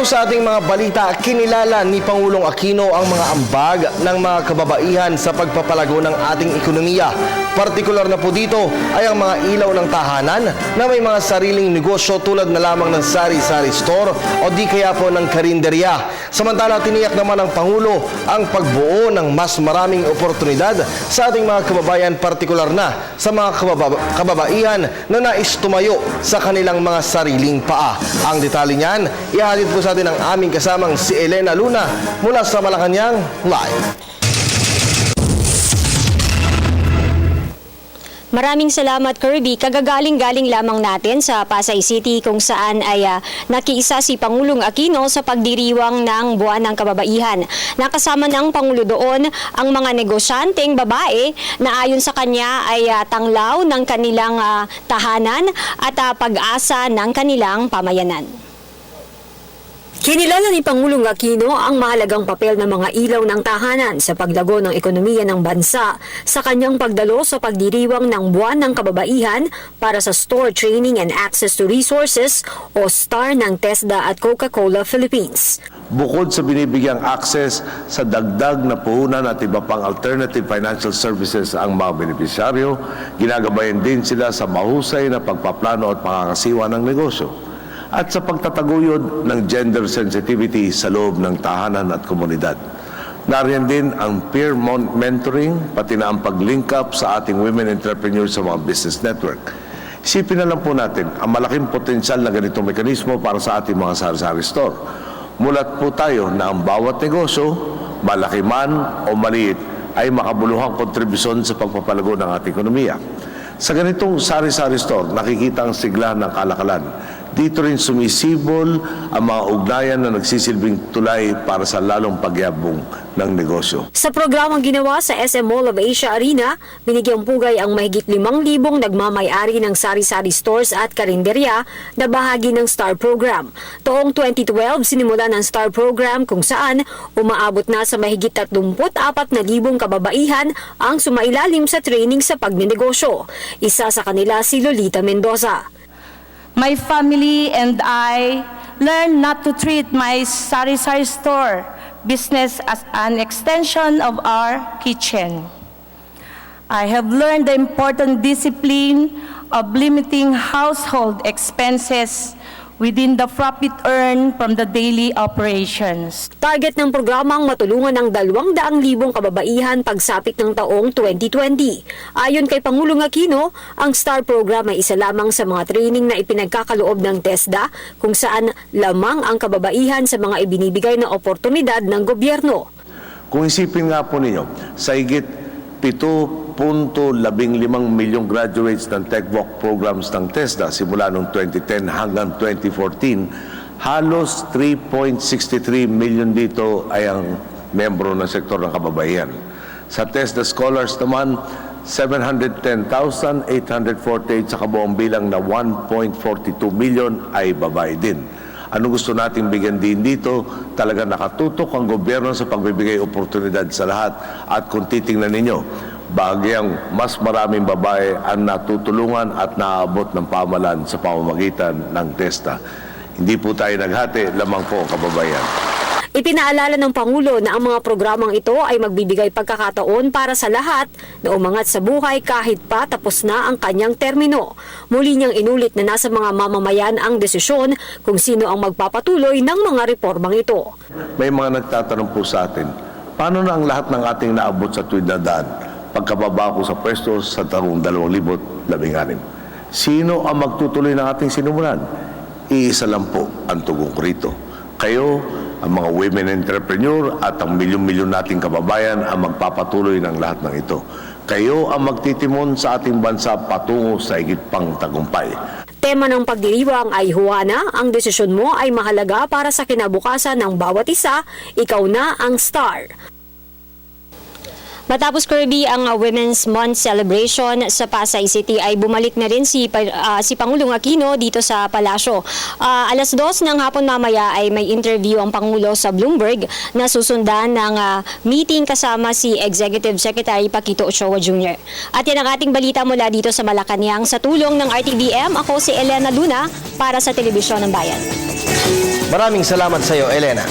sa ating mga balita, kinilala ni Pangulong Aquino ang mga ambag ng mga kababaihan sa pagpapalago ng ating ekonomiya. Partikular na po dito ay ang mga ilaw ng tahanan na may mga sariling negosyo tulad na lamang ng sari-sari store o di kaya po ng karinderya. Samantala, tiniyak naman ng Pangulo ang pagbuo ng mas maraming oportunidad sa ating mga kababayan, partikular na sa mga kababaihan na nais tumayo sa kanilang mga sariling paa. Ang detalye niyan, ihahatid po sa atin ang aming kasamang si Elena Luna mula sa Malacanang Live. Maraming salamat, Kirby. Kagagaling-galing lamang natin sa Pasay City kung saan ay nakiisa si Pangulong Aquino sa pagdiriwang ng Buwan ng Kababaihan. Nakasama ng Pangulo doon ang mga negosyanteng babae na ayon sa kanya ay tanglaw ng kanilang tahanan at pag-asa ng kanilang pamayanan. Kinilala ni Pangulong Aquino ang mahalagang papel ng mga ilaw ng tahanan sa paglago ng ekonomiya ng bansa sa kanyang pagdalo sa pagdiriwang ng Buwan ng Kababaihan para sa Store Training and Access to Resources o STAR ng TESDA at Coca-Cola Philippines. Bukod sa binibigyang access sa dagdag na puhunan at iba pang alternative financial services ang mga benepisyaryo, ginagabayan din sila sa mahusay na pagpaplano at pangangasiwa ng negosyo at sa pagtataguyod ng gender sensitivity sa loob ng tahanan at komunidad. Nariyan din ang peer mentoring, pati na ang pag-link up sa ating women entrepreneurs sa mga business network. Isipin na lang po natin ang malaking potensyal na ganitong mekanismo para sa ating mga sari-sari store. Mulat po tayo na ang bawat negosyo, malaki man o maliit, ay makabuluhang kontribusyon sa pagpapalago ng ating ekonomiya. Sa ganitong sari-sari store, nakikita ang sigla ng kalakalan. Dito rin sumisibol ang mga ugnayan na nagsisilbing tulay para sa lalong pagyabong ng negosyo. Sa programang ginawa sa SM Mall of Asia Arena, binigyang pugay ang mahigit 5,000 nagmamay-ari ng sari-sari stores at karinderya na bahagi ng STAR program. Taong 2012, sinimulan ang STAR program kung saan umaabot na sa mahigit 34,000 kababaihan ang sumailalim sa training sa pagnenegosyo. Isa sa kanila si Lolita Mendoza. My family and I learned not to treat my sari-sari store business as an extension of our kitchen. I have learned the important discipline of limiting household expenses within the profit earned from the daily operations. Target ng programang matulungan ng 200,000 kababaihan pagsapit ng taong 2020. Ayon kay Pangulong Aquino, ang STAR program ay isa lamang sa mga training na ipinagkakaloob ng TESDA kung saan lamang ang kababaihan sa mga ibinibigay na oportunidad ng gobyerno. Kung isipin nga po ninyo, sa higit 7.15 milyong graduates ng TechVoc programs ng TESDA simula noong 2010 hanggang 2014, halos 3.63 million dito ay ang membro ng sektor ng kababaihan. Sa TESDA Scholars naman, 710,848 sa kabuong bilang na 1.42 million ay babae din. Ano gusto nating bigyan din dito? Talaga nakatutok ang gobyerno sa pagbibigay oportunidad sa lahat. At kung titingnan ninyo, bahagyang mas maraming babae ang natutulungan at naaabot ng pamahalaan sa pamamagitan ng TESDA. Hindi po tayo naghati, lamang po kababayan. Ipinaalala ng Pangulo na ang mga programang ito ay magbibigay pagkakataon para sa lahat na umangat sa buhay kahit pa tapos na ang kanyang termino. Muli niyang inulit na nasa mga mamamayan ang desisyon kung sino ang magpapatuloy ng mga reformang ito. May mga nagtatanong po sa atin, paano na ang lahat ng ating naabot sa tuwid na daan pagkababa ko sa pwesto sa taong 2016? Sino ang magtutuloy ng ating sinimulan? Iisa lang po ang tugon ko rito. Kayo, ang mga women entrepreneur at ang milyon-milyon nating kababayan ang magpapatuloy ng lahat ng ito. Kayo ang magtitimon sa ating bansa patungo sa higit pang tagumpay. Tema ng pagdiriwang ay Juana, ang desisyon mo ay mahalaga para sa kinabukasan ng bawat isa, ikaw na ang STAR. Matapos, Kirby, ang Women's Month celebration sa Pasay City ay bumalik na rin si Pangulong Aquino dito sa Palasyo. Alas 2 ng hapon mamaya ay may interview ang Pangulo sa Bloomberg na susundan ng meeting kasama si Executive Secretary Paquito Ochoa Jr. At yan ang ating balita mula dito sa Malacanang. Sa tulong ng RTVM, ako si Elena Luna para sa Telebisyon ng Bayan. Maraming salamat sa iyo, Elena.